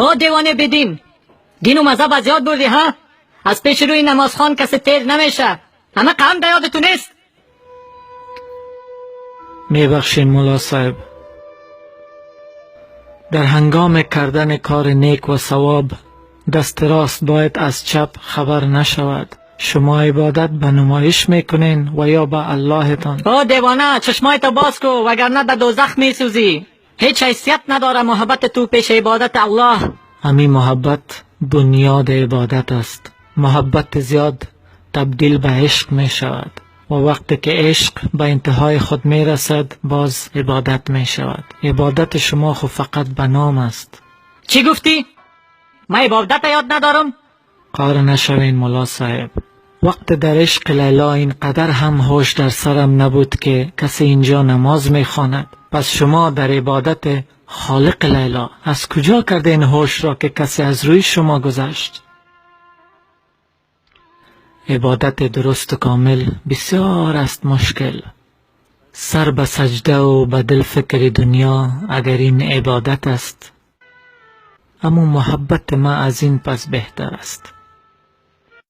او دیوانه بدین، دین و مذهب از یاد بردی ها؟ از پیش روی نمازخوان کسی تیر نمیشه. همه قوم در یادتون نیست؟ میبخشین مولا صاحب، در هنگام کردن کار نیک و ثواب دست راست باید از چپ خبر نشود. شما عبادت به نمایش میکنین و یا به الله تان؟ او دیوانه، چشمایتو باز کو وگرنه در دوزخ میسوزی. هیچ حیثیت نداره محبت تو پیش عبادت الله. همین محبت بنیاد عبادت است. محبت زیاد تبدیل به عشق می شود و وقتی که عشق به انتهای خود می رسد باز عبادت می شود. عبادت شما خو فقط به نام است. چی گفتی؟ من عبادت یاد ندارم؟ قار نشوین مولا صاحب. وقت در عشق لیلا اینقدر هم هوش در سرم نبود که کسی اینجا نماز می خواند. پس شما در عبادت خالق لیلا از کجا کردین هوش را که کسی از روی شما گذشت؟ عبادت درست و کامل بسیار است مشکل. سر به سجده و به دل فکر دنیا اگر این عبادت است، اما محبت ما از این پس بهتر است.